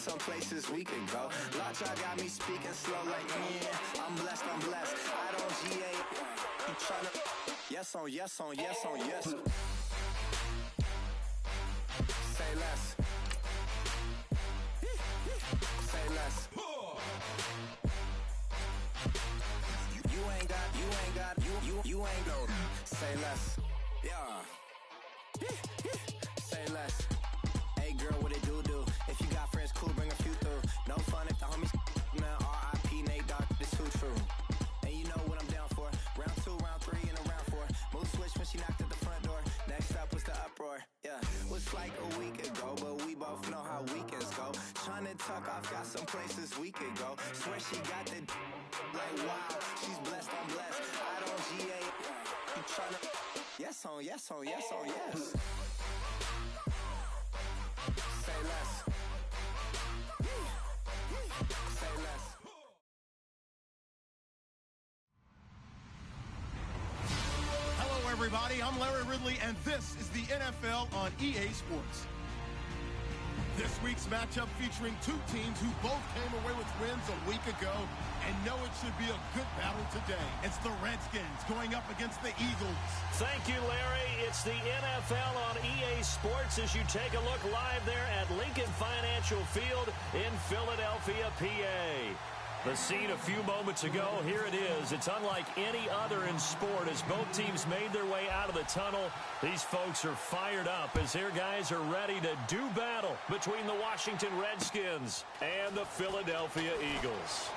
some places we could go. Lot y'all got me speaking slow like, yeah, I'm blessed, I don't GA. You tryna, yes on yes on yes on yes. Say less. Say less. You ain't got, you ain't no. Say less. Yeah. Say less. Hey girl, what it do? If you got friends, cool, bring a few through. No fun if the homies, man, R.I.P. Nate Dogg, this too true. And you know what I'm down for. Round 2, round 3, and a round 4. Mood switch when she knocked at the front door. Next up was the uproar. Yeah, was like a week ago, but we both know how weekends go. Tryna tuck off, got some places we could go. Swear she got the like wow, she's blessed, I'm blessed. I don't GA. You tryna yes on yes on yes on yes. Say less. Say less. Hello, everybody. I'm Larry Ridley, and this is the NFL on EA Sports. This week's matchup featuring two teams who both came away with wins a week ago and know it should be a good battle today. It's the Redskins going up against the Eagles. Thank you, Larry. It's the NFL on EA Sports as you take a look live there at Lincoln Financial Field in Philadelphia, PA. The scene a few moments ago, here it is. It's unlike any other in sport as both teams made their way out of the tunnel. These folks are fired up as their guys are ready to do battle between the Washington Redskins and the Philadelphia Eagles.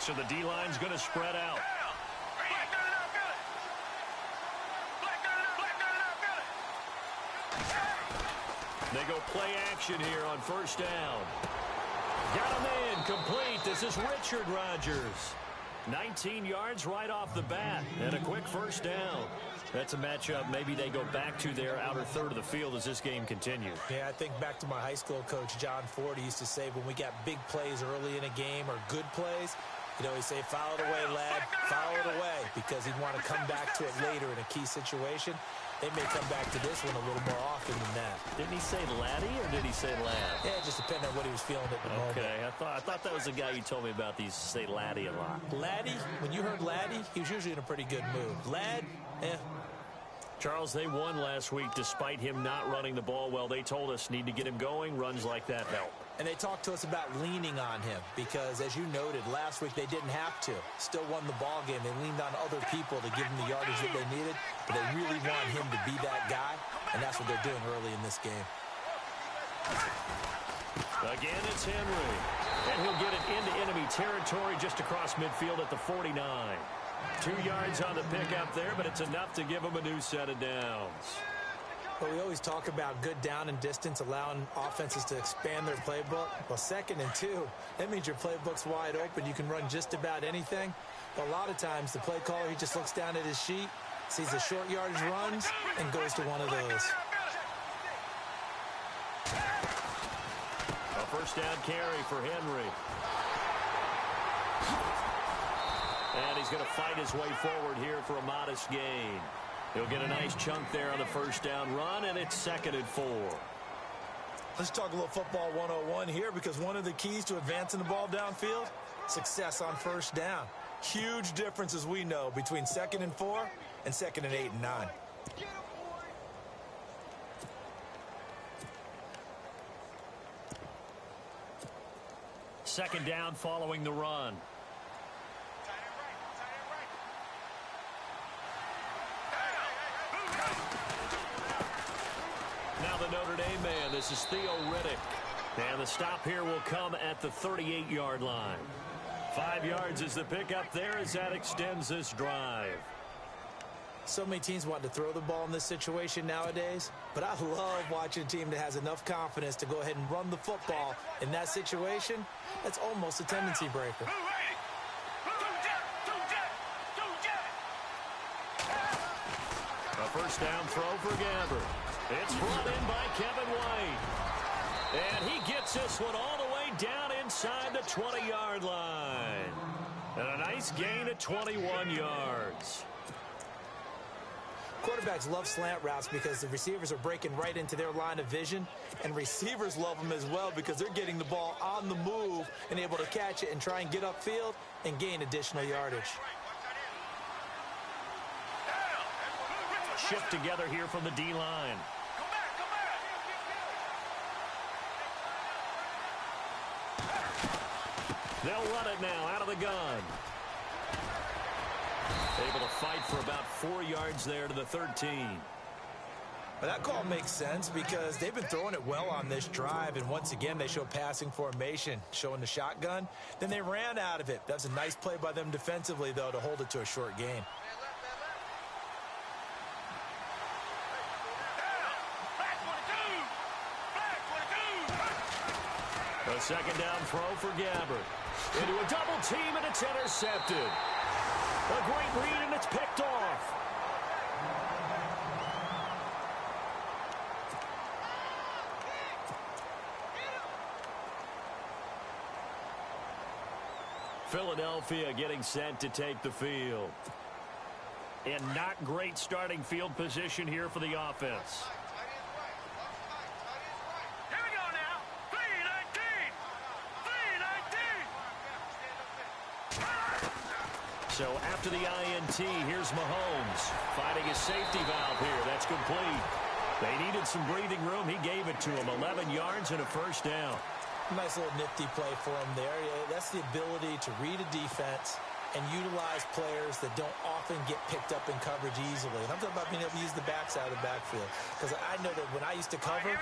So the D-line's going to spread out. They go play action here on first down. Got him in, complete. This is Richard Rodgers. 19 yards right off the bat, and a quick first down. That's a matchup maybe they go back to their outer third of the field as this game continues. Yeah, I think back to my high school coach, John Ford. He used to say when we got big plays early in a game or good plays, you know, he'd say, foul it away, lad, foul it away, because he'd want to come back to it later in a key situation. They may come back to this one a little more often than that. Didn't he say laddie or did he say lad? Yeah, it just depended on what he was feeling at the moment. Okay, I thought that was the guy you told me about. These say laddie a lot. Laddie, when you heard laddie, he was usually in a pretty good mood. Lad, Charles, they won last week despite him not running the ball well. They told us need to get him going. Runs like that help. And they talked to us about leaning on him because, as you noted, last week they didn't have to. Still won the ball game. They leaned on other people to give them the yardage that they needed. But they really want him to be that guy, and that's what they're doing early in this game. Again, it's Henry. And he'll get it into enemy territory just across midfield at the 49. 2 yards on the pickup there, but it's enough to give him a new set of downs. Well, we always talk about good down and distance, allowing offenses to expand their playbook. Well, 2nd and 2, that means your playbook's wide open. You can run just about anything. But a lot of times, the play caller, he just looks down at his sheet, sees the short yardage runs, and goes to one of those. A first down carry for Henry. And he's going to fight his way forward here for a modest gain. He'll get a nice chunk there on the first down run, and it's 2nd and 4. Let's talk a little football 101 here, because one of the keys to advancing the ball downfield, success on first down. Huge difference, as we know, between 2nd and 4 and 2nd and 8 and 9. Second down following the run. Now the Notre Dame man, this is Theo Riddick. And the stop here will come at the 38-yard line. 5 yards is the pickup there as that extends this drive. So many teams want to throw the ball in this situation nowadays, but I love watching a team that has enough confidence to go ahead and run the football in that situation. That's almost a tendency breaker. A first down throw for Gabbert. It's brought in by Kevin White. And he gets this one all the way down inside the 20-yard line. And a nice gain of 21 yards. Quarterbacks love slant routes because the receivers are breaking right into their line of vision, and receivers love them as well because they're getting the ball on the move and able to catch it and try and get upfield and gain additional yardage. Shift together here from the D-line. They'll run it now out of the gun. Able to fight for about 4 yards there to the 13. But that call makes sense because they've been throwing it well on this drive, and once again they show passing formation, showing the shotgun. Then they ran out of it. That's a nice play by them defensively, though, to hold it to a short gain. A second down throw for Gabbert. Into a double team, and it's intercepted. A great read, and it's picked off. Philadelphia getting set to take the field. And not great starting field position here for the offense. So after the INT, here's Mahomes finding his safety valve here. That's complete. They needed some breathing room. He gave it to him. 11 yards and a first down. Nice little nifty play for him there. That's the ability to read a defense and utilize players that don't often get picked up in coverage easily. And I'm talking about being able to use the backside of the backfield. Because I know that when I used to cover,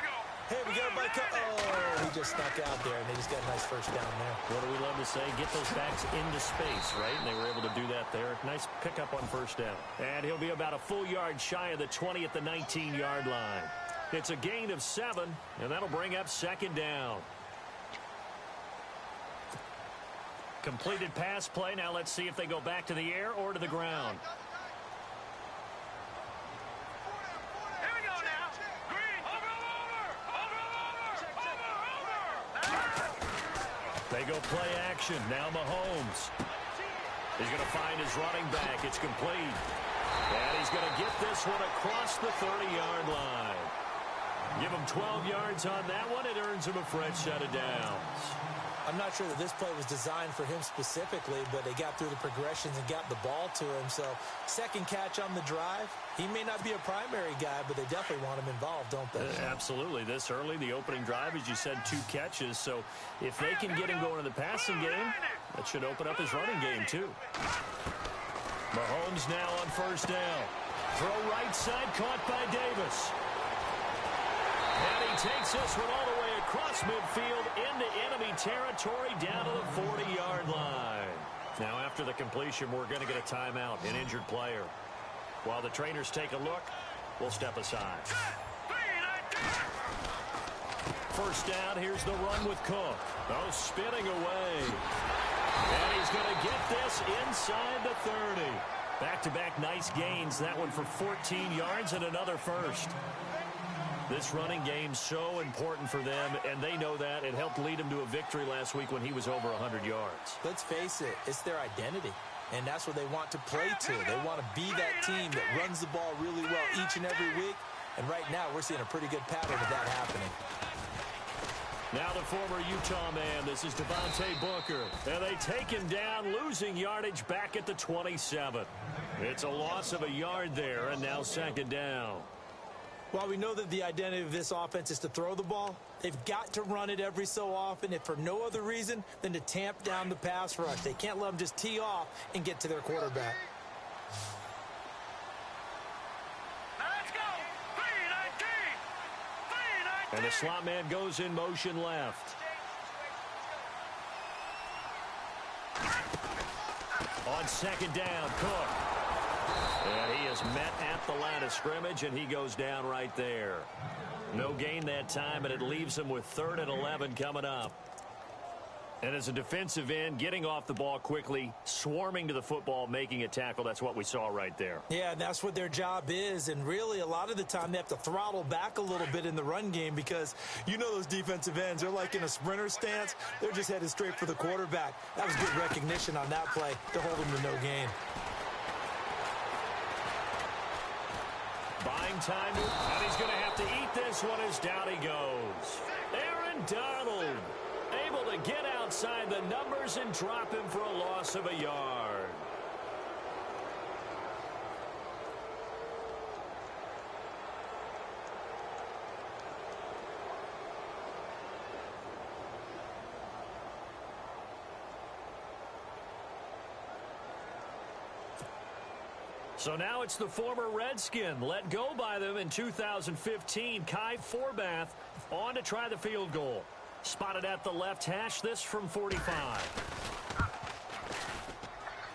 hey, we got everybody oh, he just snuck out there, and they just got a nice first down there. What do we love to say? Get those backs into space, right? And they were able to do that there. Nice pickup on first down. And he'll be about a full yard shy of the 20 at the 19-yard line. It's a gain of 7, and that'll bring up second down. Completed pass play. Now let's see if they go back to the air or to the ground. They go play action. Now Mahomes. He's going to find his running back. It's complete. And he's going to get this one across the 30-yard line. Give him 12 yards on that one. It earns him a fresh set of downs. I'm not sure that this play was designed for him specifically, but they got through the progressions and got the ball to him. So second catch on the drive. He may not be a primary guy, but they definitely want him involved, don't they? Absolutely. This early, the opening drive, as you said, 2 catches. So if they can get him going in the passing game, that should open up his running game too. Mahomes now on first down. Throw right side, caught by Davis. And he takes this one all the way across midfield into enemy territory down to the 40-yard line. Now after the completion, we're going to get a timeout, an injured player. While the trainers take a look, we'll step aside. First down, here's the run with Cook. Oh, spinning away. And he's going to get this inside the 30. Back-to-back nice gains. That one for 14 yards and another first. This running game so important for them, and they know that. It helped lead them to a victory last week when he was over 100 yards. Let's face it, it's their identity, and that's what they want to play to. They want to be that team that runs the ball really well each and every week, and right now we're seeing a pretty good pattern of that happening. Now the former Utah man, this is Devontae Booker, and they take him down, losing yardage back at the 27. It's a loss of a yard there, and now second down. While we know that the identity of this offense is to throw the ball, they've got to run it every so often, if for no other reason than to tamp down the pass rush. They can't let them just tee off and get to their quarterback. Let's go. 3-19. And the slot man goes in motion left. On second down, Cook. And he is met at the line of scrimmage, and he goes down right there. No gain that time, and it leaves him with 3rd and 11 coming up. And as a defensive end, getting off the ball quickly, swarming to the football, making a tackle, that's what we saw right there. Yeah, that's what their job is. And really, a lot of the time, they have to throttle back a little bit in the run game because you know those defensive ends, they're like in a sprinter stance. They're just headed straight for the quarterback. That was good recognition on that play to hold them to no gain. Buying time, and he's going to have to eat this one as down he goes. Aaron Donald able to get outside the numbers and drop him for a loss of a yard. So now it's the former Redskin let go by them in 2015, Kai Forbath, on to try the field goal. Spotted at the left hash, this from 45.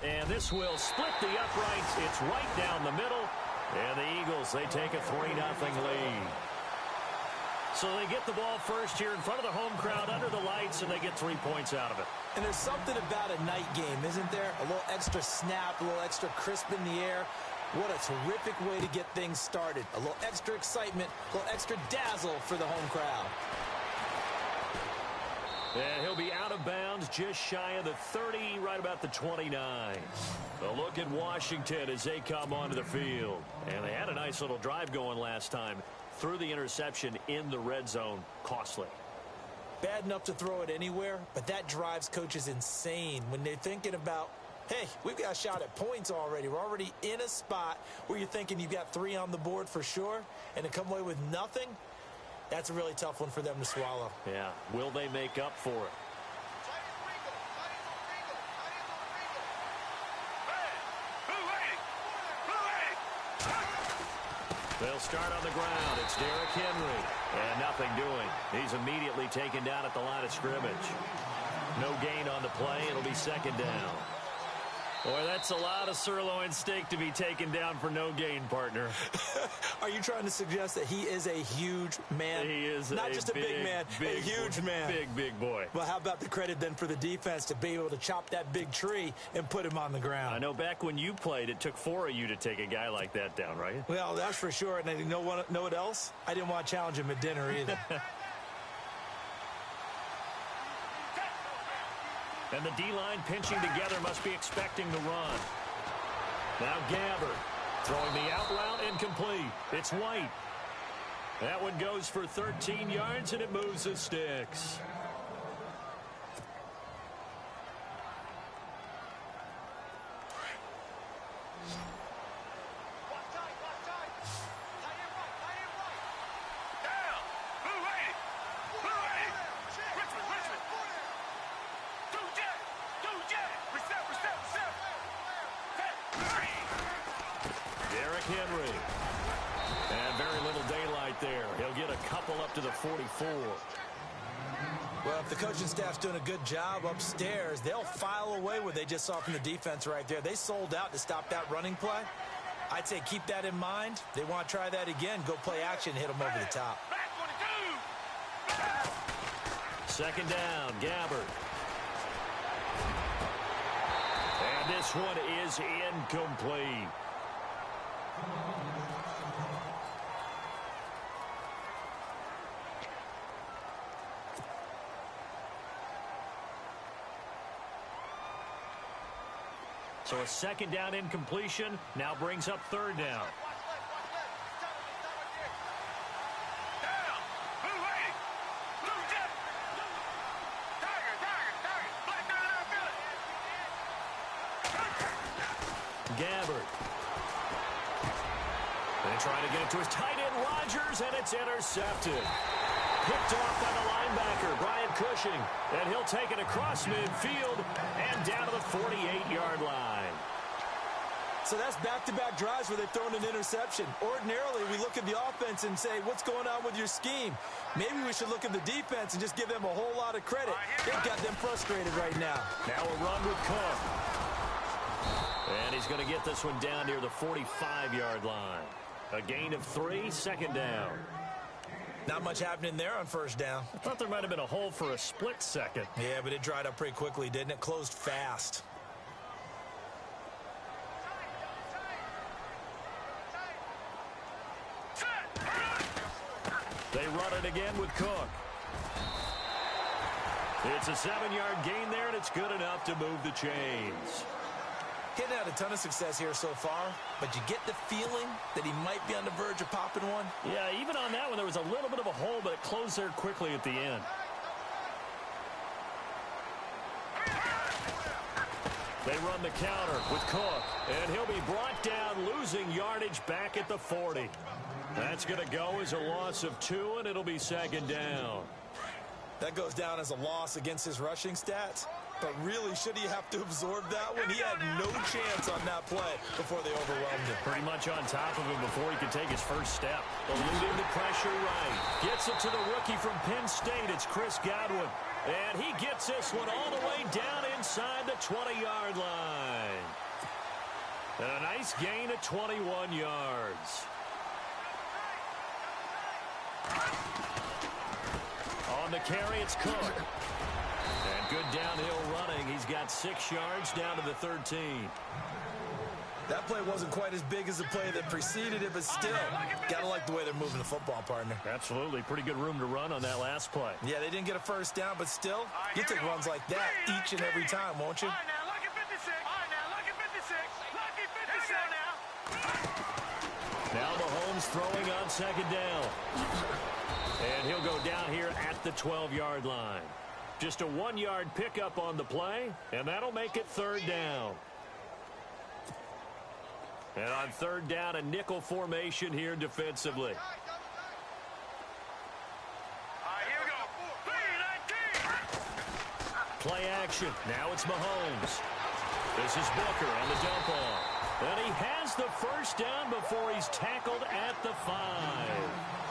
And this will split the uprights. It's right down the middle. And the Eagles, they take a 3-0 lead. So they get the ball first here in front of the home crowd under the lights, and they get 3 points out of it. And there's something about a night game, isn't there? A little extra snap, a little extra crisp in the air. What a terrific way to get things started. A little extra excitement, a little extra dazzle for the home crowd. And he'll be out of bounds just shy of the 30, right about the 29. A look at Washington as they come onto the field. And they had a nice little drive going last time. Threw the interception in the red zone. Costly. Bad enough to throw it anywhere, but that drives coaches insane when they're thinking about, hey, we've got a shot at points already. We're already in a spot where you're thinking you've got 3 on the board for sure, and to come away with nothing, that's a really tough one for them to swallow. Yeah. Will they make up for it? They'll start on the ground. It's Derrick Henry. And nothing doing. He's immediately taken down at the line of scrimmage. No gain on the play. It'll be second down. Boy, that's a lot of sirloin steak to be taken down for no gain, partner. Are you trying to suggest that he is a huge man? He is not just a big man, a huge man. Big boy. Well, how about the credit then for the defense to be able to chop that big tree and put him on the ground? I know back when you played, it took 4 of you to take a guy like that down, right? Well, that's for sure. And you know what else? I didn't want to challenge him at dinner either. And the D-line pinching together must be expecting the run. Now Gabbard throwing the out route incomplete. It's White. That one goes for 13 yards, and it moves the sticks. Henry. And very little daylight there. He'll get a couple up to the 44. Well, if the coaching staff's doing a good job upstairs, they'll file away what they just saw from the defense right there. They sold out to stop that running play. I'd say keep that in mind. They want to try that again. Go play action, hit them over the top. Second down, Gabbard. And this one is incomplete. So a second down incompletion now brings up third down. Gabbard. They try to get it to his tight end, Rodgers, and it's intercepted. Picked off by the linebacker, Brian Cushing. And he'll take it across midfield and down to the 48-yard line. So that's back-to-back drives where they've thrown an interception. Ordinarily, we look at the offense and say, what's going on with your scheme? Maybe we should look at the defense and just give them a whole lot of credit. They've got them frustrated right now. Now a run with Cook. And he's going to get this one down near the 45-yard line. A gain of 3, second down. Not much happening there on first down. I thought there might have been a hole for a split second. Yeah, but it dried up pretty quickly, didn't it? Closed fast. They run it again with Cook. It's a 7-yard gain there, and it's good enough to move the chains. Getting had a ton of success here so far, but you get the feeling that he might be on the verge of popping one. Yeah, even on that one, there was a little bit of a hole, but it closed there quickly at the end. They run the counter with Cook, and he'll be brought down, losing yardage back at the 40. That's going to go as a loss of 2, and it'll be second down. That goes down as a loss against his rushing stats. But really, should he have to absorb that one? He had no chance on that play before they overwhelmed him. Pretty much on top of him before he could take his first step. Eluding the pressure right. Gets it to the rookie from Penn State. It's Chris Godwin. And he gets this one all the way down inside the 20-yard line. And a nice gain of 21 yards. On the carry, it's Cook. And good downhill running. He's got 6 yards down to the 13. That play wasn't quite as big as the play that preceded it, but still, got to like the way they're moving the football, partner. Absolutely. Pretty good room to run on that last play. Yeah, they didn't get a first down, but still, you take runs like that each and every time, won't you? Now Mahomes throwing on second down. And he'll go down here at the 12-yard line. Just a 1-yard pickup on the play, and that'll make it third down. And on third down, a nickel formation here defensively. Play action. Now it's Mahomes. This is Booker on the dump off. And he has the first down before he's tackled at the 5.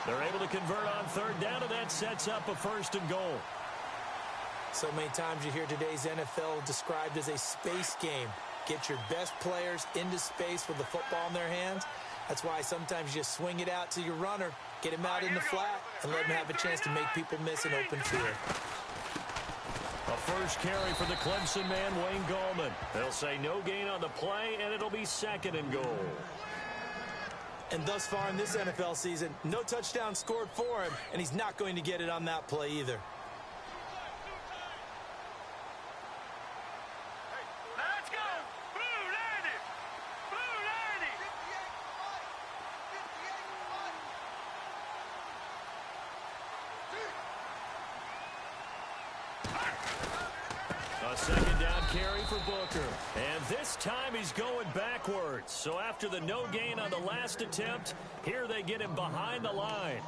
They're able to convert on third down, and that sets up a first and goal. So many times you hear today's NFL described as a space game. Get your best players into space with the football in their hands. That's why sometimes you just swing it out to your runner, get him out in the flat, and let him have a chance to make people miss an open field. A first carry for the Clemson man, Wayne Gallman. They'll say no gain on the play, and it'll be second and goal. And thus far in this NFL season, no touchdown scored for him, and he's not going to get it on that play either. Let's go! Blue Lady! Blue Lady! A second down carry for Booker. And this time he's going backwards. So after the no gain on the last attempt, here they get him behind the line.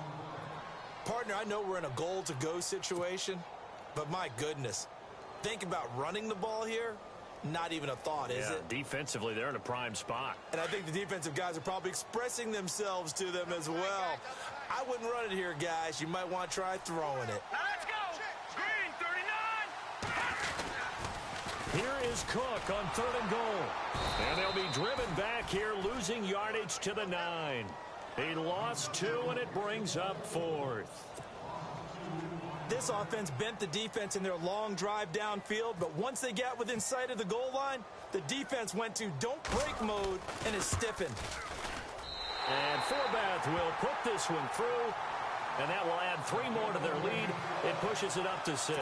Partner, I know we're in a goal-to-go situation, but my goodness, think about running the ball here. Not even a thought, is it? Defensively, they're in a prime spot. And I think the defensive guys are probably expressing themselves to them as well. I wouldn't run it here, guys. You might want to try throwing it. Now let's go! Green 39! Here is Cook on third and goal. And they'll be driven back here, losing yardage to the 9. He lost 2, and it brings up 4th. This offense bent the defense in their long drive downfield, but once they got within sight of the goal line, the defense went to don't break mode and is stiffened. And Forbath will put this one through, and that will add 3 more to their lead. It pushes it up to 6.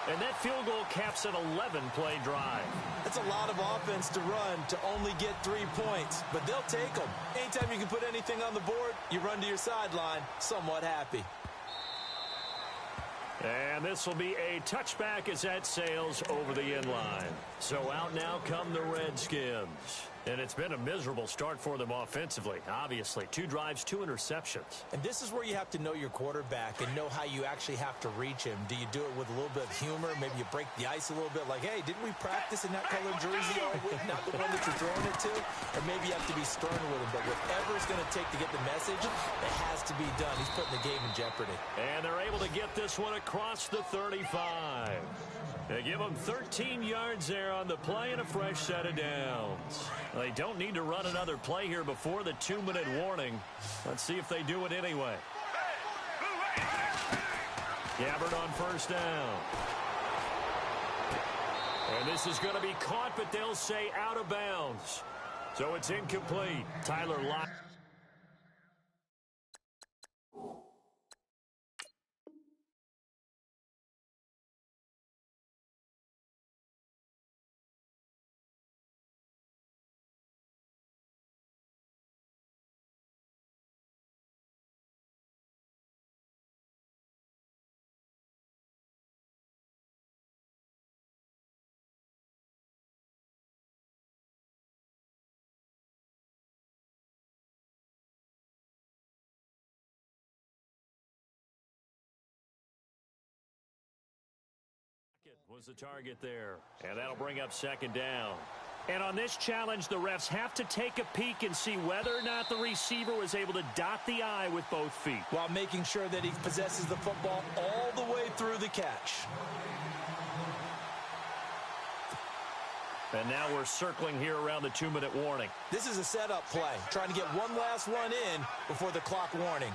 And that field goal caps an 11-play drive. That's a lot of offense to run to only get 3 points, but they'll take them. Anytime you can put anything on the board, you run to your sideline somewhat happy. And this will be a touchback as that sails over the end line. So out now come the Redskins. And it's been a miserable start for them offensively, obviously. 2 drives, 2 interceptions. And this is where you have to know your quarterback and know how you actually have to reach him. Do you do it with a little bit of humor? Maybe you break the ice a little bit like, hey, didn't we practice in that colored jersey all week? Not the one that you're throwing it to? Or maybe you have to be stern with him. But whatever it's going to take to get the message, it has to be done. He's putting the game in jeopardy. And they're able to get this one across the 35. They give them 13 yards there on the play and a fresh set of downs. They don't need to run another play here before the 2-minute warning. Let's see if they do it anyway. Gabbard on first down. And this is going to be caught, but they'll say out of bounds. So it's incomplete. Tyler Lockett. Was the target there, and that'll bring up second down. And on this challenge, the refs have to take a peek and see whether or not the receiver was able to dot the I with both feet, while making sure that he possesses the football all the way through the catch. And now we're circling here around the 2-minute warning. This is a setup play, trying to get one last run in before the clock warning.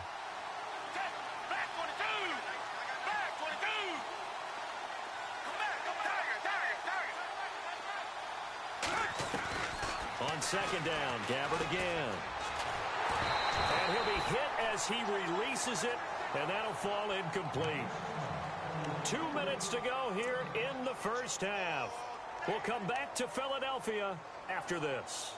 On second down, Gabbard again. And he'll be hit as he releases it, and that'll fall incomplete. 2 minutes to go here in the first half. We'll come back to Philadelphia after this.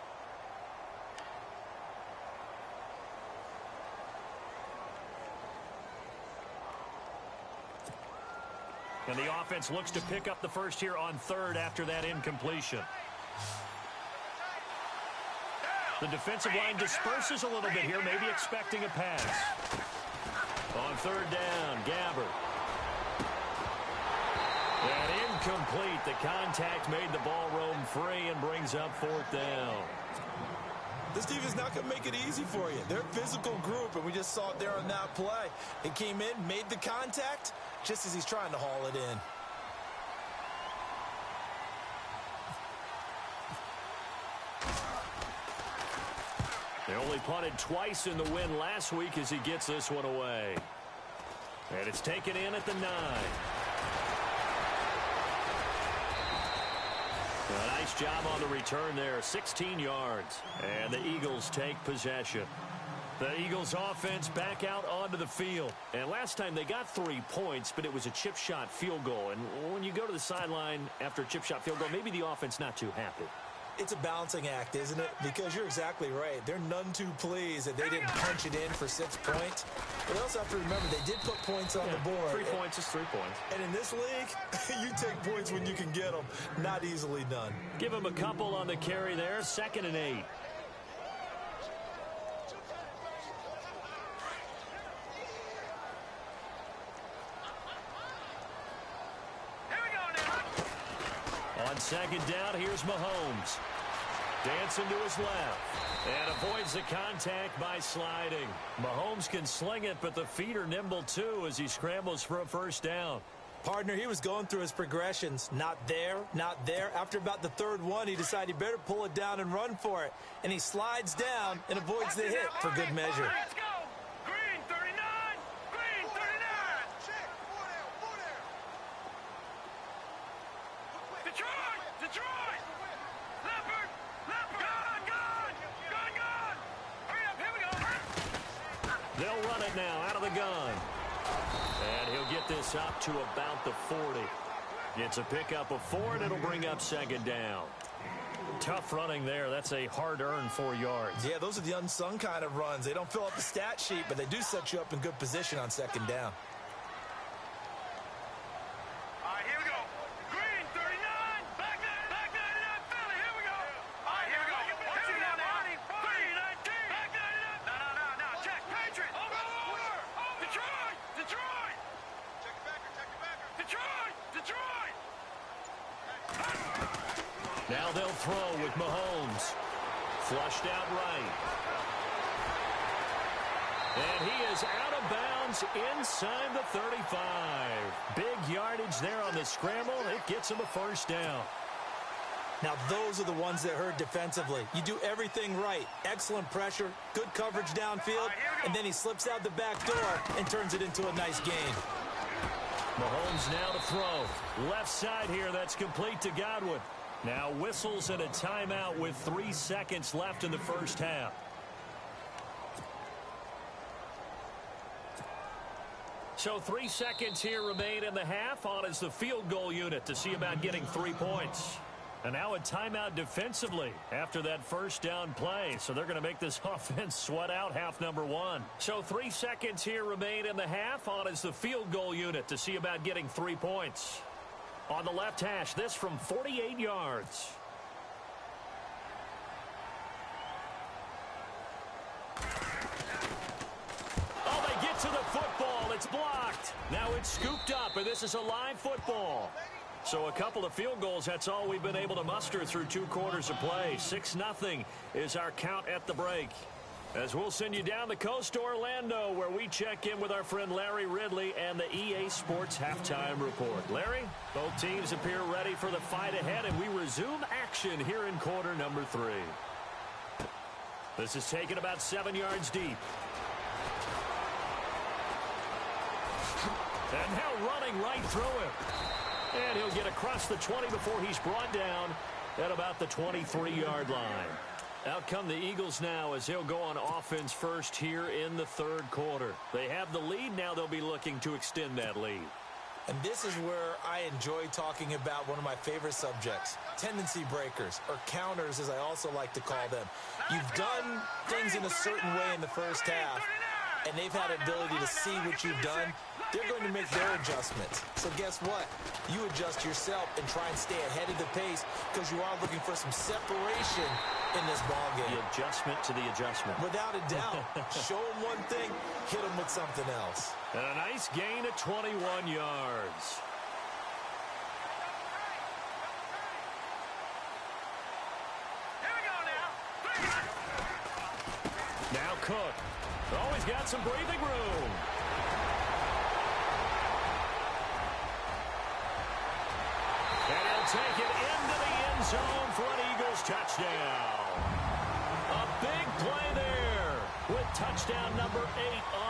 And the offense looks to pick up the first here on third after that incompletion. The defensive line disperses a little bit here, maybe expecting a pass. On third down, Gabbard. And incomplete. The contact made the ball roam free and brings up fourth down. This team is not going to make it easy for you. They're a physical group, and we just saw it there on that play. He came in, made the contact, just as he's trying to haul it in. They only punted twice in the win last week as he gets this one away. And it's taken in at the 9. A nice job on the return there, 16 yards. And the Eagles take possession. The Eagles offense back out onto the field. And last time they got 3 points, but it was a chip shot field goal. And when you go to the sideline after a chip shot field goal, maybe the offense not too happy. It's a balancing act, isn't it? Because you're exactly right. They're none too pleased that they didn't punch it in for 6 points. But they also have to remember they did put points on the board. 3 points is 3 points. And in this league, you take points when you can get them. Not easily done. Give them a couple on the carry there. 2nd and 8. On second down, here's Mahomes. Dancing to his left. And avoids the contact by sliding. Mahomes can sling it, but the feet are nimble too as he scrambles for a first down. Partner, he was going through his progressions. Not there, not there. After about the 3rd one, he decided he better pull it down and run for it. And he slides down and avoids the hit for good measure. Let's go. Green 39. Green 39. Detroit. Detroit. Leopard. Leopard. Gun. Hurry up. Here we go. They'll run it now out of the gun. And he'll get this up to about the 40. It's a pickup of 4, and it'll bring up second down. Tough running there. That's a hard-earned 4 yards. Yeah, those are the unsung kind of runs. They don't fill up the stat sheet, but they do set you up in good position on second down. All right, here we go. Green 39. Back 99. Philly. Here we go. All right, here we go. Watch it now, Monty. Green 19. Back 99. No. Check. Patriot. Over. Detroit. Check it back. Detroit. Now they'll throw with Mahomes. Flushed out right. And he is out of bounds inside the 35. Big yardage there on the scramble. It gets him a first down. Now, those are the ones that hurt defensively. You do everything right. Excellent pressure, good coverage downfield, and then he slips out the back door and turns it into a nice gain. Mahomes now to throw. Left side here, that's complete to Godwin. Now whistles and a timeout with 3 seconds left in the first half. So 3 seconds here remain in the half. On is the field goal unit to see about getting 3 points. And now a timeout defensively after that first down play. So they're going to make this offense sweat out half number 1. So 3 seconds here remain in the half. On is the field goal unit to see about getting 3 points. On the left hash, this from 48 yards. Oh, they get to the football. It's blocked. Now it's scooped up, and this is a live football. So a couple of field goals, that's all we've been able to muster through 2 quarters of play. 6-0 is our count at the break. As we'll send you down the coast to Orlando, where we check in with our friend Larry Ridley and the EA Sports Halftime Report. Larry, both teams appear ready for the fight ahead, and we resume action here in quarter number 3. This is taken about 7 yards deep. And now running right through him. And he'll get across the 20 before he's brought down at about the 23-yard line. Out come the Eagles now as they'll go on offense first here in the 3rd quarter. They have the lead. Now they'll be looking to extend that lead. And this is where I enjoy talking about one of my favorite subjects, tendency breakers, or counters as I also like to call them. You've done things in a certain way in the first half, and they've had an ability to see what you've done. They're going to make their adjustments. So guess what? You adjust yourself and try and stay ahead of the pace because you are looking for some separation in this ballgame. The adjustment to the adjustment. Without a doubt. Show them one thing, hit them with something else. And a nice gain of 21 yards. Here we go now. Now Cook. Oh, he's got some breathing room. And he'll take it into the end zone for an Eagles touchdown. A big play there with touchdown number 8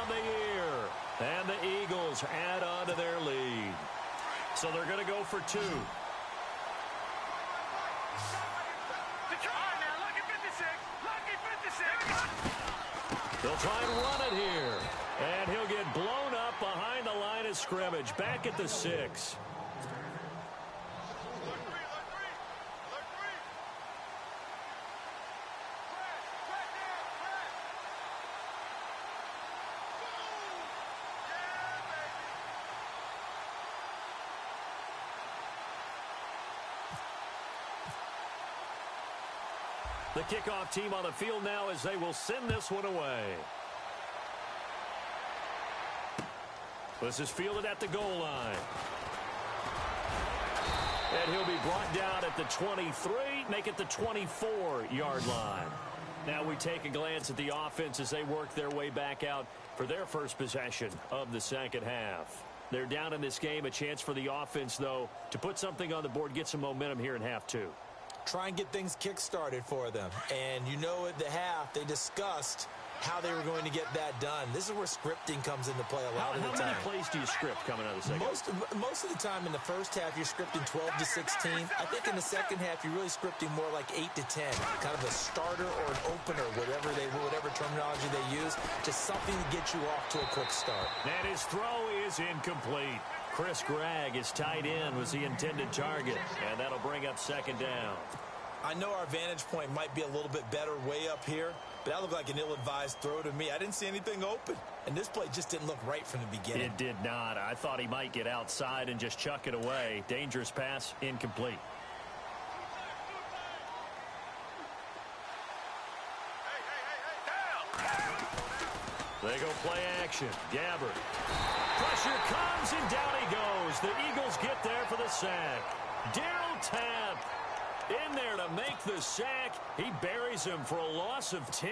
on the year. And the Eagles add on to their lead. So they're going to go for 2. They'll try and run it here. And he'll get blown up behind the line of scrimmage. Back at the 6. The kickoff team on the field now as they will send this one away. This is fielded at the goal line. And he'll be brought down at the 23, make it the 24-yard line. Now we take a glance at the offense as they work their way back out for their first possession of the second half. They're down in this game. A chance for the offense, though, to put something on the board, get some momentum here in half 2. Try and get things kick-started for them. And you know at the half, they discussed how they were going to get that done. This is where scripting comes into play a lot of the time. How many plays do you script coming out of the second? Most of the time in the first half, you're scripting 12 to 16. I think in the second half, you're really scripting more like 8 to 10. Kind of a starter or an opener, whatever terminology they use. Just something to get you off to a quick start. And his throw is incomplete. Chris Gregg, his tight end, was the intended target. And that'll bring up second down. I know our vantage point might be a little bit better way up here, but that looked like an ill-advised throw to me. I didn't see anything open, and this play just didn't look right from the beginning. It did not. I thought he might get outside and just chuck it away. Dangerous pass, incomplete. They go play action. Gabbert. Pressure comes, and down he goes. The Eagles get there for the sack. Darryl Tapp in there to make the sack. He buries him for a loss of 10.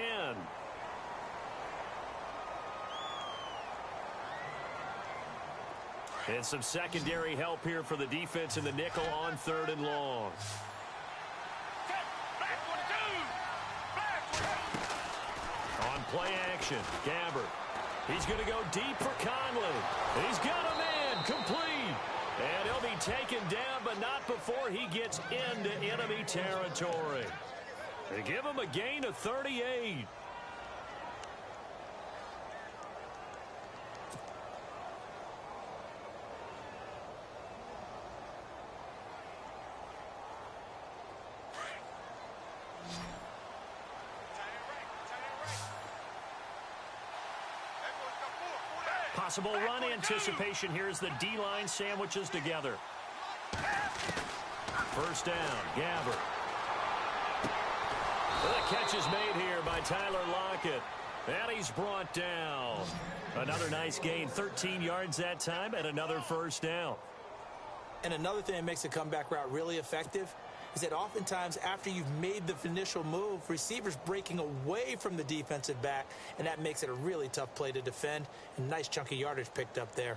And some secondary help here for the defense in the nickel on 3rd and long. On play action, Gabbert. He's going to go deep for Conley. He's got a man complete. victory territory. They give him a gain of 38. Possible run anticipation here as the D-line sandwiches together. First down, Gabbert. The catch is made here by Tyler Lockett. And he's brought down. Another nice gain, 13 yards that time, and another first down. And another thing that makes a comeback route really effective is that oftentimes after you've made the initial move, receivers breaking away from the defensive back, and that makes it a really tough play to defend. And nice chunk of yardage picked up there.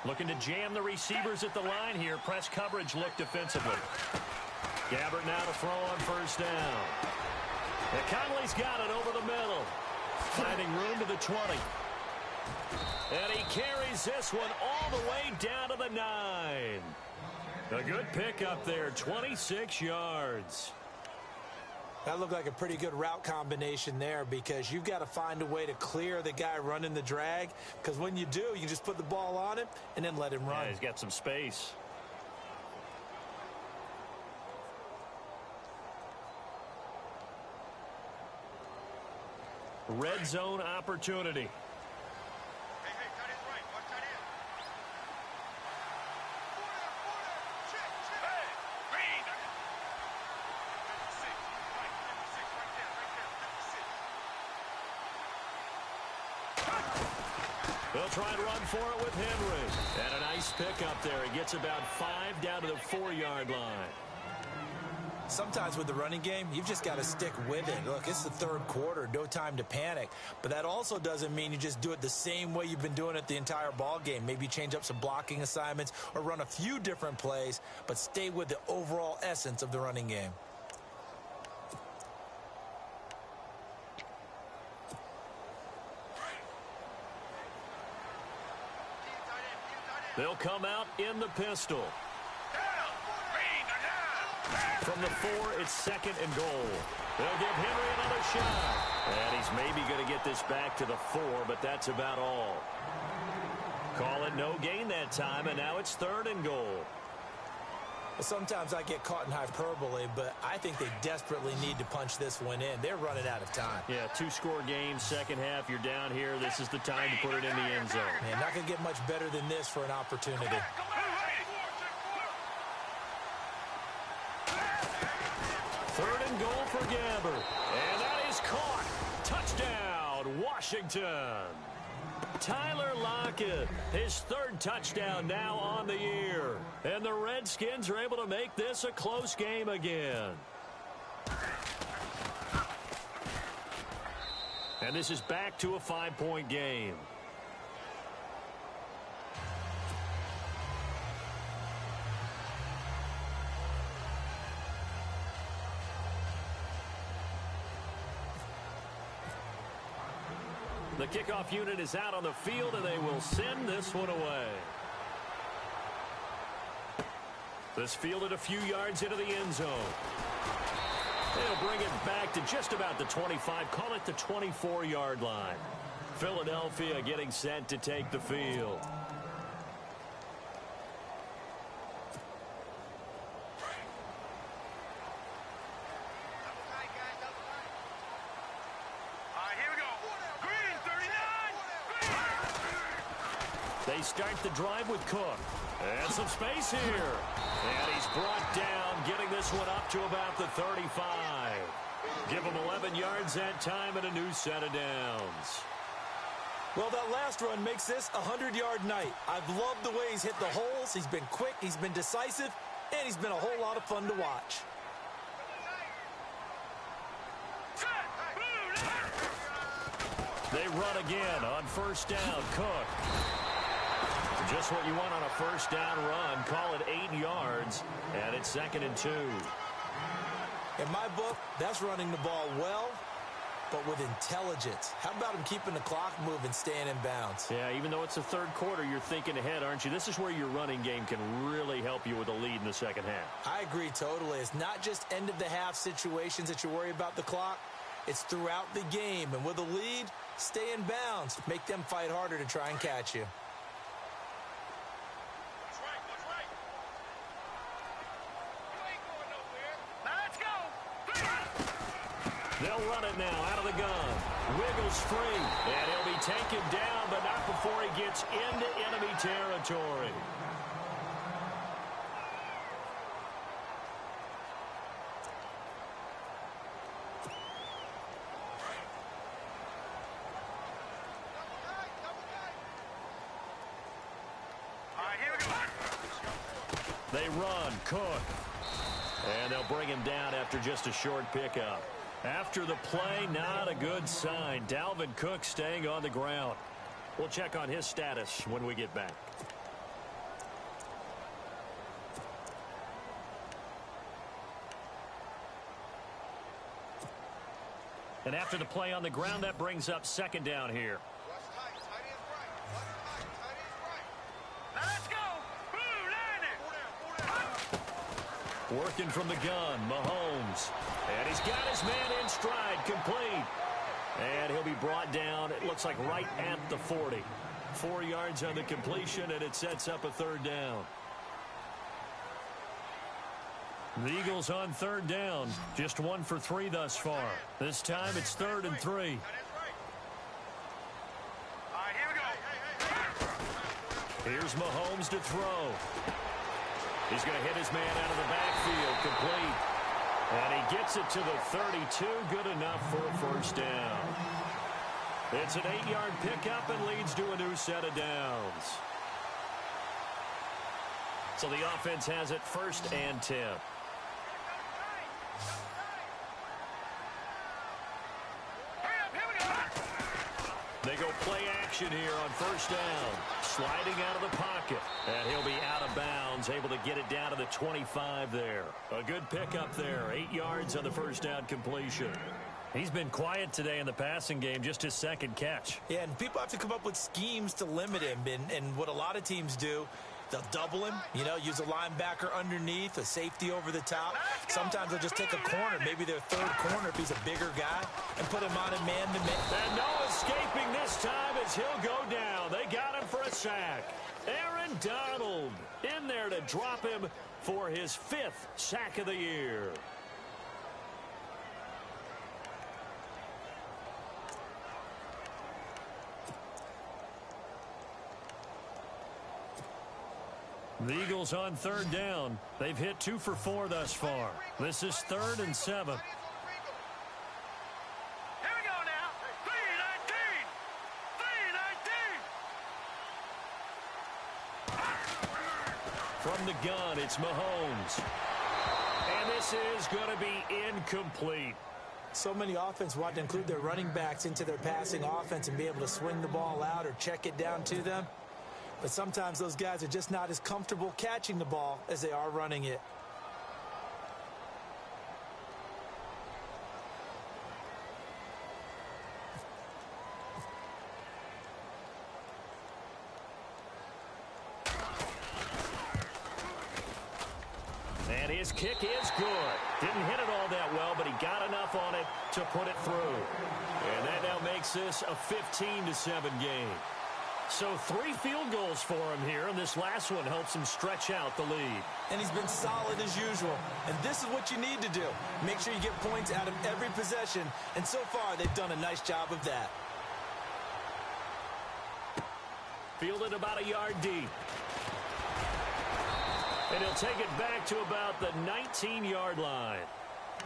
Looking to jam the receivers at the line here. Press coverage look defensively. Gabbert now to throw on first down. And Conley's got it over the middle. Finding room to the 20. And he carries this one all the way down to the 9. A good pickup there, 26 yards. That looked like a pretty good route combination there because you've got to find a way to clear the guy running the drag, because when you do, you just put the ball on him and then let him run. Yeah, he's got some space. Red zone opportunity. Hey, tight end right. Watch tight end. Check. Hey, green. 56. Right, 56. Right there. 56. They'll try and run for it with Henry. And a nice pickup there. He gets about 5 down to the 4-yard line. Sometimes with the running game, you've just got to stick with it. Look, it's the third quarter, no time to panic. But that also doesn't mean you just do it the same way you've been doing it the entire ball game. Maybe change up some blocking assignments or run a few different plays, but stay with the overall essence of the running game. They'll come out in the pistol. From the 4, it's second and goal. They'll give Henry another shot. And he's maybe going to get this back to the 4, but that's about all. Call it no gain that time, and now it's third and goal. Sometimes I get caught in hyperbole, but I think they desperately need to punch this one in. They're running out of time. Yeah, 2-score game, second half, you're down here. This is the time to put it in the end zone. Man, not going to get much better than this for an opportunity. Third and goal for Gabbert. And that is caught. Touchdown, Washington. Tyler Lockett, his third touchdown now on the year. And the Redskins are able to make this a close game again. And this is back to a 5-point game. The kickoff unit is out on the field, and they will send this one away. This fielded a few yards into the end zone. They'll bring it back to just about the 25, call it the 24-yard line. Philadelphia getting set to take the field. They start the drive with Cook. And some space here. And he's brought down, getting this one up to about the 35. Give him 11 yards that time and a new set of downs. Well, that last run makes this a 100-yard night. I've loved the way he's hit the holes. He's been quick, he's been decisive, and he's been a whole lot of fun to watch. They run again on first down. Cook. Just what you want on a first down run. Call it 8 yards, and it's second and 2. In my book, that's running the ball well but with intelligence. How about him keeping the clock moving, staying in bounds? Yeah, even though it's the third quarter, you're thinking ahead, aren't you? This is where your running game can really help you with a lead in the second half. I agree totally. It's not just end-of-the-half situations that you worry about the clock. It's throughout the game. And with a lead, stay in bounds. Make them fight harder to try and catch you. They'll run it now out of the gun. Wiggles free, and he'll be taken down, but not before he gets into enemy territory. All right, here we go. They run, Cook, and they'll bring him down after just a short pickup. After the play, not a good sign. Dalvin Cook staying on the ground. We'll check on his status when we get back. And after the play on the ground, that brings up second down here. Let's go. Working from the gun, Mahomes. And he's got his man in stride, complete. And he'll be brought down, it looks like right at the 40. 4 yards on the completion, and it sets up a third down. The Eagles on third down. Just 1 for 3 thus far. This time it's 3rd and 3. All right, here we go. Here's Mahomes to throw. He's going to hit his man out of the backfield, complete. And he gets it to the 32, good enough for a first down. It's an 8-yard pickup and leads to a new set of downs. So the offense has it 1st and 10. They go play action here on first down. Sliding out of the pocket. And he'll be out of bounds, able to get it down to the 25 there. A good pickup there. 8 yards on the first down completion. He's been quiet today in the passing game, just his second catch. Yeah, and people have to come up with schemes to limit him. And what a lot of teams do, they'll double him, use a linebacker underneath, a safety over the top. Sometimes they'll just take a corner, maybe their third corner if he's a bigger guy, and put him on a man-to-man. And no escaping this time as he'll go down. They got him for a sack. Aaron Donald in there to drop him for his 5th sack of the year. The Eagles on third down. They've hit 2 for 4 thus far. This is 3rd and 7. Here we go now. 3-19. 3-19. From the gun, it's Mahomes. And this is going to be incomplete. So many offense want to include their running backs into their passing offense and be able to swing the ball out or check it down to them. But sometimes those guys are just not as comfortable catching the ball as they are running it. And his kick is good. Didn't hit it all that well, but he got enough on it to put it through. And that now makes this a 15-7 game. So 3 field goals for him here, and this last one helps him stretch out the lead. And he's been solid as usual. And this is what you need to do. Make sure you get points out of every possession. And so far, they've done a nice job of that. Fielded about a yard deep. And he'll take it back to about the 19-yard line.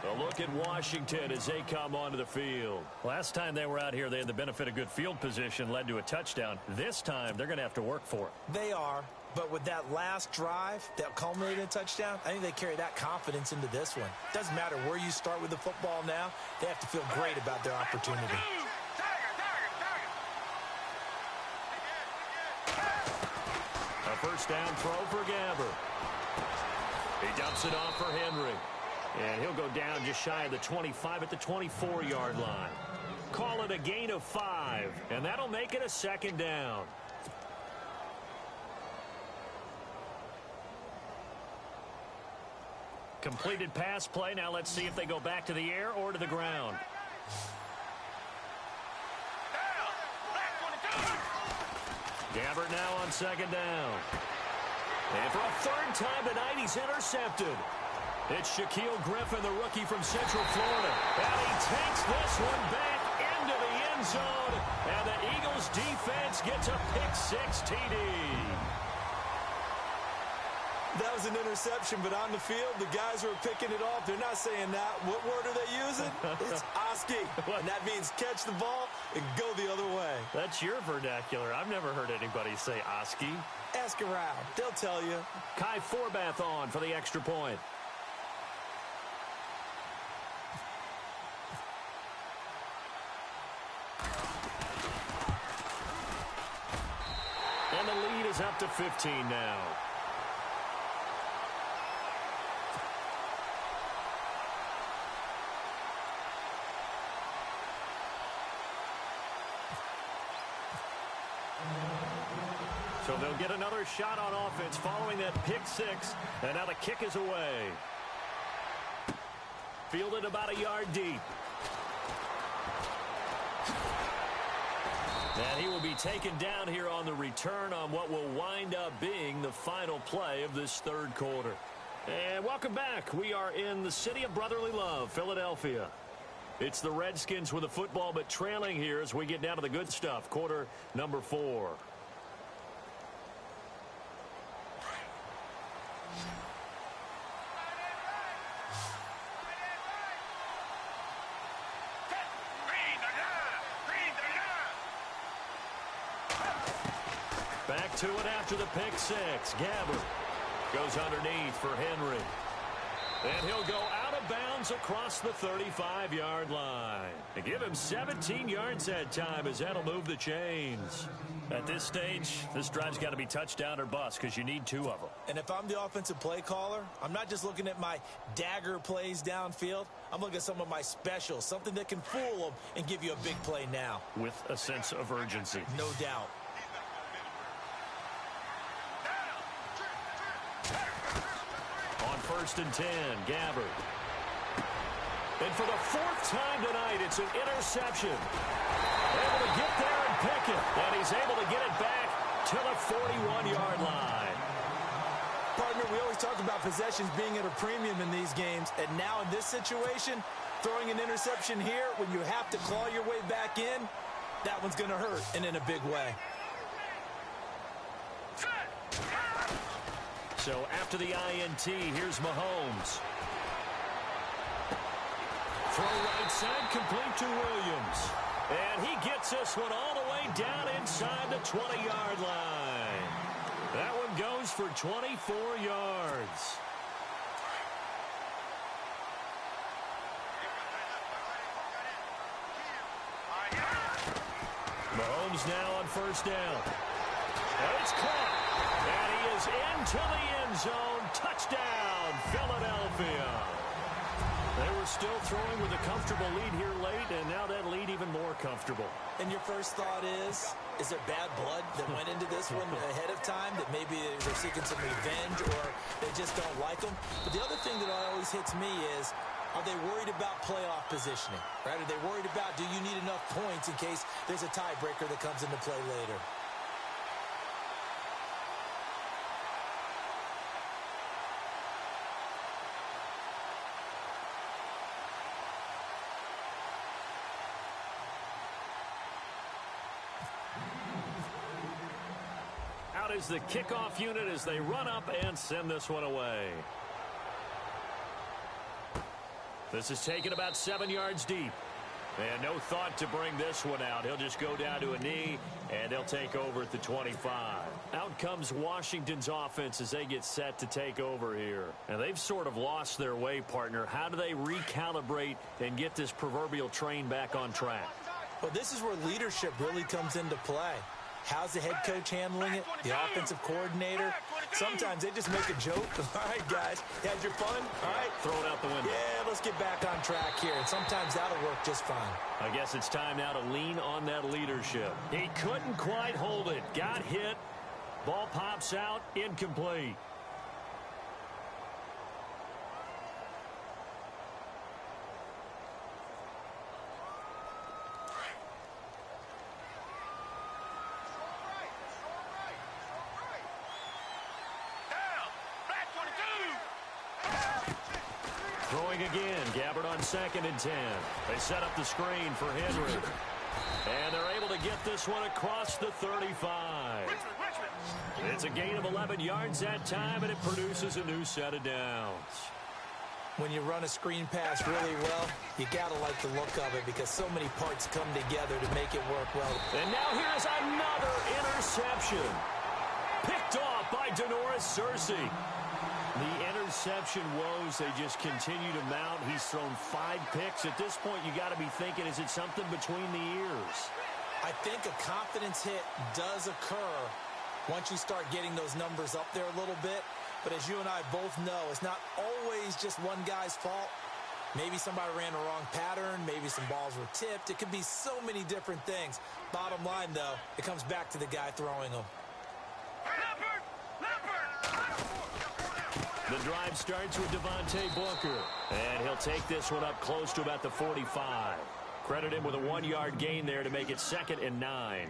A look at Washington as they come onto the field. Last time they were out here, they had the benefit of good field position, led to a touchdown. This time, they're going to have to work for it. They are, but with that last drive that culminated in a touchdown, I think they carry that confidence into this one. Doesn't matter where you start with the football now, they have to feel great about their opportunity. A first down throw for Gabbert. He dumps it off for Henry. And he'll go down just shy of the 25 at the 24-yard line. Call it a gain of 5, and that'll make it a second down. Completed pass play. Now let's see if they go back to the air or to the ground. Gabbert now on second down. And for a third time tonight, he's intercepted. It's Shaquille Griffin, the rookie from Central Florida. And he takes this one back into the end zone. And the Eagles defense gets a pick-6 TD. That was an interception, but on the field, the guys who are picking it off, they're not saying that. What word are they using? It's Oski. And that means catch the ball and go the other way. That's your vernacular. I've never heard anybody say Oski. Ask around. They'll tell you. Kai Forbath on for the extra point. And the lead is up to 15 now. So they'll get another shot on offense following that pick-6, and now the kick is away. Fielded about a yard deep. And he will be taken down here on the return on what will wind up being the final play of this third quarter. And welcome back. We are in the city of brotherly love, Philadelphia. It's the Redskins with the football, but trailing here as we get down to the good stuff. Quarter number 4. Back to it after the pick-6. Gabbert goes underneath for Henry. And he'll go out of bounds across the 35-yard line. They give him 17 yards that time as that'll move the chains. At this stage, this drive's got to be touchdown or bust because you need 2 of them. And if I'm the offensive play caller, I'm not just looking at my dagger plays downfield. I'm looking at some of my specials, something that can fool them and give you a big play now. With a sense of urgency. No doubt. On 1st and 10, Gabbert. And for the 4th time tonight, it's an interception. Able to get there and pick it. And he's able to get it back to the 41-yard line. Partner, we always talk about possessions being at a premium in these games. And now in this situation, throwing an interception here when you have to claw your way back in, that one's going to hurt, and in a big way. So after the INT, here's Mahomes. Throw right side, complete to Williams. And he gets this one all the way down inside the 20-yard line. That one goes for 24 yards. Mahomes now on 1st down. And it's caught. And he is into the end zone. Touchdown, Philadelphia. They were still throwing with a comfortable lead here late, and now that lead even more comfortable. And your first thought is there bad blood that went into this one ahead of time, that maybe they're seeking some revenge or they just don't like them? But the other thing that always hits me is, are they worried about playoff positioning? Right? Are they worried about, do you need enough points in case there's a tiebreaker that comes into play later? Out is the kickoff unit as they run up and send this one away. This is taken about 7 yards deep. And no thought to bring this one out. He'll just go down to a knee, and they'll take over at the 25. Out comes Washington's offense as they get set to take over here. And they've sort of lost their way, partner. How do they recalibrate and get this proverbial train back on track? Well, this is where leadership really comes into play. How's the head coach handling it? The offensive coordinator? Sometimes they just make a joke. All right, guys, you had your fun? All right. Throw it out the window. Yeah, let's get back on track here. And sometimes that'll work just fine. I guess it's time now to lean on that leadership. He couldn't quite hold it. Got hit. Ball pops out. Incomplete. Throwing again. Gabbard on 2nd and 10. They set up the screen for Henry. And they're able to get this one across the 35. It's a gain of 11 yards that time, and it produces a new set of downs. When you run a screen pass really well, you got to like the look of it because so many parts come together to make it work well. And now here's another interception. Picked off by Denoris Searcy. The interception woes, they just continue to mount. He's thrown 5 picks. At this point, you got to be thinking, is it something between the ears? I think a confidence hit does occur once you start getting those numbers up there a little bit. But as you and I both know, it's not always just one guy's fault. Maybe somebody ran the wrong pattern. Maybe some balls were tipped. It could be so many different things. Bottom line, though, it comes back to the guy throwing them. The drive starts with Devontae Booker, and he'll take this one up close to about the 45. Credit him with a 1-yard gain there to make it 2nd and 9.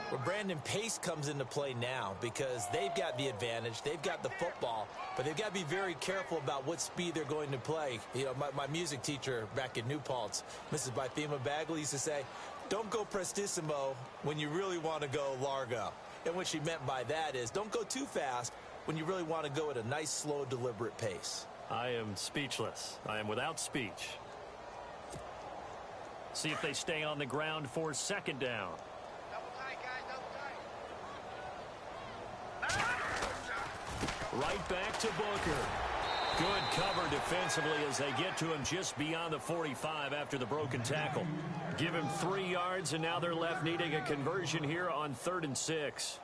Well, Brandon, pace comes into play now because they've got the advantage. They've got the football, but they've got to be very careful about what speed they're going to play. You know, my music teacher back in New Paltz, Mrs. Bythema Bagley, used to say, don't go prestissimo when you really want to go largo. And what she meant by that is don't go too fast when you really want to go at a nice, slow, deliberate pace. I am speechless. I am without speech. See if they stay on the ground for 2nd down. Right back to Booker. Good cover defensively as they get to him just beyond the 45 after the broken tackle. Give him 3 yards, and now they're left needing a conversion here on 3rd and 6.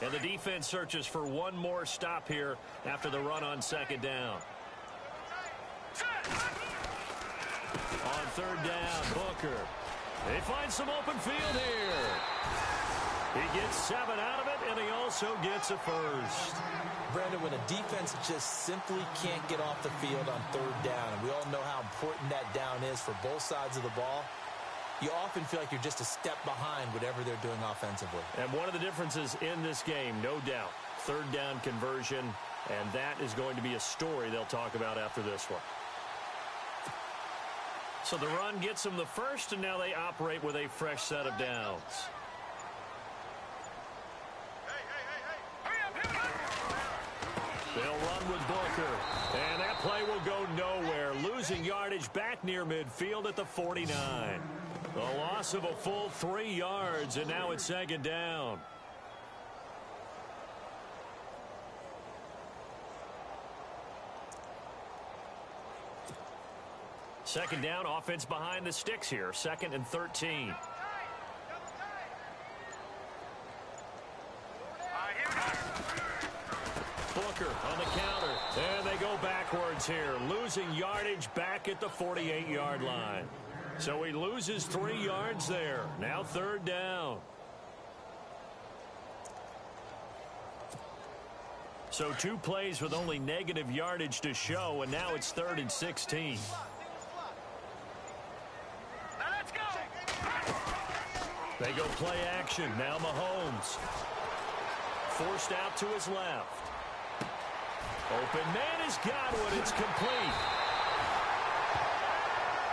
And the defense searches for one more stop here after the run on 2nd down. On 3rd down, Booker. They find some open field here. He gets 7 out of it, and he also gets a first. Brandon, when a defense just simply can't get off the field on 3rd down, and we all know how important that down is for both sides of the ball, you often feel like you're just a step behind whatever they're doing offensively. And one of the differences in this game, no doubt, 3rd down conversion, and that is going to be a story they'll talk about after this one. So the run gets them the first, and now they operate with a fresh set of downs. They'll run with Booker, and that play will go nowhere, losing yardage back near midfield at the 49. A loss of a full 3 yards, and now it's 2nd down. Second down, offense behind the sticks here. 2nd and 13. Booker on the counter, and they go backwards here, losing yardage back at the 48-yard line. So he loses 3 yards there. Now 3rd down. So 2 plays with only negative yardage to show, and now it's 3rd and 16. They go play action. Now Mahomes. Forced out to his left. Open man has got one. It's complete.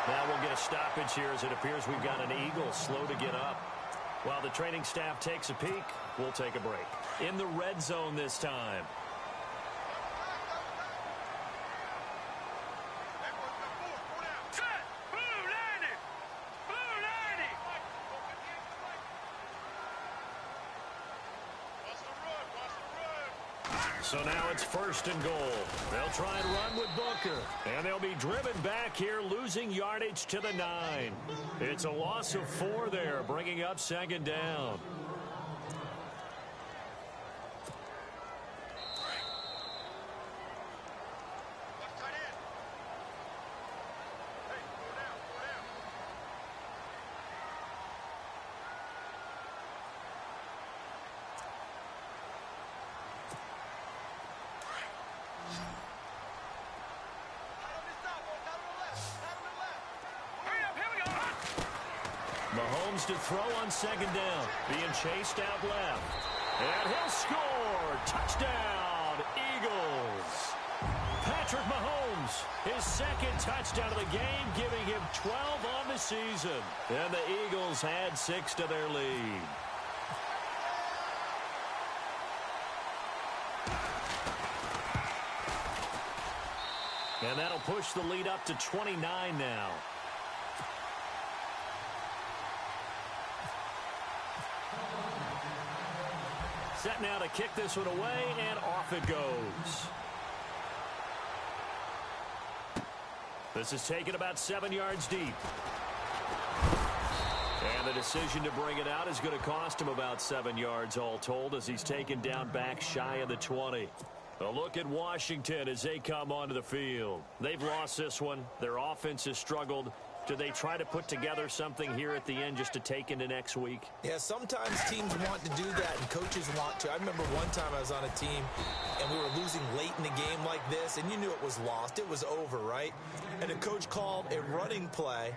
Now we'll get a stoppage here as it appears we've got an Eagle slow to get up. While the training staff takes a peek, we'll take a break. In the red zone this time. So now it's 1st and goal. They'll try and run with Booker. And they'll be driven back here, losing yardage to the 9. It's a loss of 4 there, bringing up 2nd down. Mahomes to throw on 2nd down. Being chased out left. And he'll score. Touchdown, Eagles. Patrick Mahomes, his 2nd touchdown of the game, giving him 12 on the season. And the Eagles add 6 to their lead. And that'll push the lead up to 29 now. Set now to kick this one away, and off it goes. This is taken about 7 yards deep. And the decision to bring it out is going to cost him about 7 yards all told, as he's taken down back shy of the 20. A look at Washington as they come onto the field. They've lost this one. Their offense has struggled. Do they try to put together something here at the end just to take into next week? Yeah, sometimes teams want to do that and coaches want to. I remember one time I was on a team and we were losing late in the game like this, and you knew it was lost. It was over, right? And the coach called a running play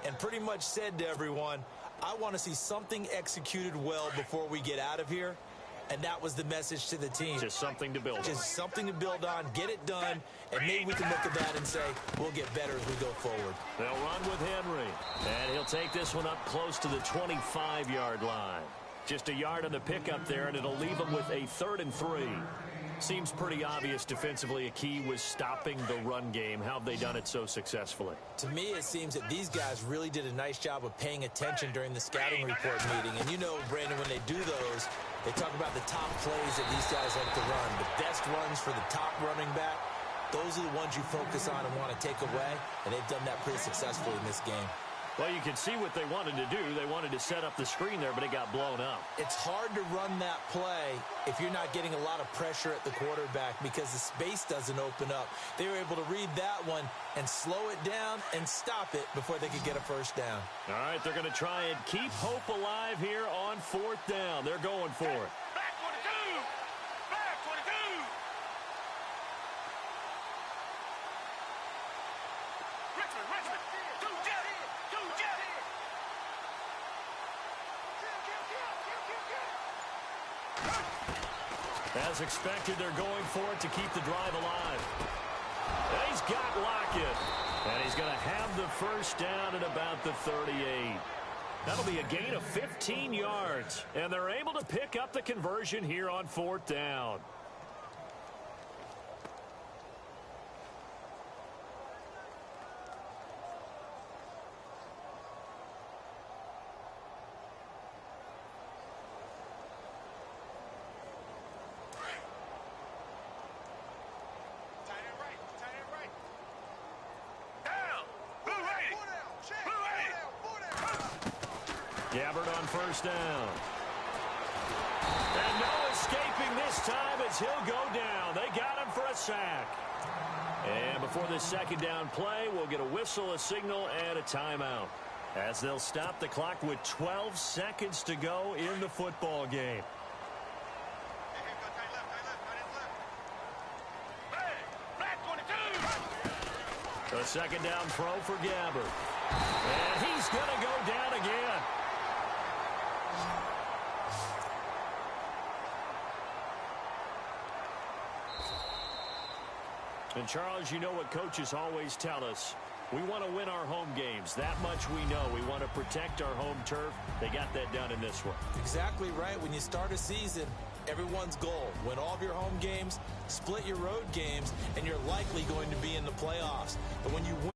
and pretty much said to everyone, I want to see something executed well before we get out of here. And that was the message to the team. Just something to build on. Just something to build on, get it done, and maybe we can look at that and say, we'll get better as we go forward. They'll run with Henry. And he'll take this one up close to the 25-yard line. Just a yard on the pickup there, and it'll leave them with a 3rd and 3. Seems pretty obvious defensively a key was stopping the run game. How have they done it so successfully? To me, it seems that these guys really did a nice job of paying attention during the scouting report meeting. And you know, Brandon, when they do those, they talk about the top plays that these guys like to run. The best runs for the top running back, those are the ones you focus on and want to take away. And they've done that pretty successfully in this game. Well, you can see what they wanted to do. They wanted to set up the screen there, but it got blown up. It's hard to run that play if you're not getting a lot of pressure at the quarterback because the space doesn't open up. They were able to read that one and slow it down and stop it before they could get a 1st down. All right, they're going to try and keep hope alive here on 4th down. They're going for it. Back 22! Back 22! Richmond! Two jet! As expected, they're going for it to keep the drive alive. And he's got Lockett. And he's going to have the 1st down at about the 38. That'll be a gain of 15 yards. And they're able to pick up the conversion here on 4th down. Gabbard on 1st down. And no escaping this time as he'll go down. They got him for a sack. And before this 2nd down play, we'll get a whistle, a signal, and a timeout, as they'll stop the clock with 12 seconds to go in the football game. A 2nd down throw for Gabbard. And he's going to go down again. And, Charles, you know what coaches always tell us. We want to win our home games. That much we know. We want to protect our home turf. They got that done in this one. Exactly right. When you start a season, everyone's goal, win all of your home games, split your road games, and you're likely going to be in the playoffs. But when you win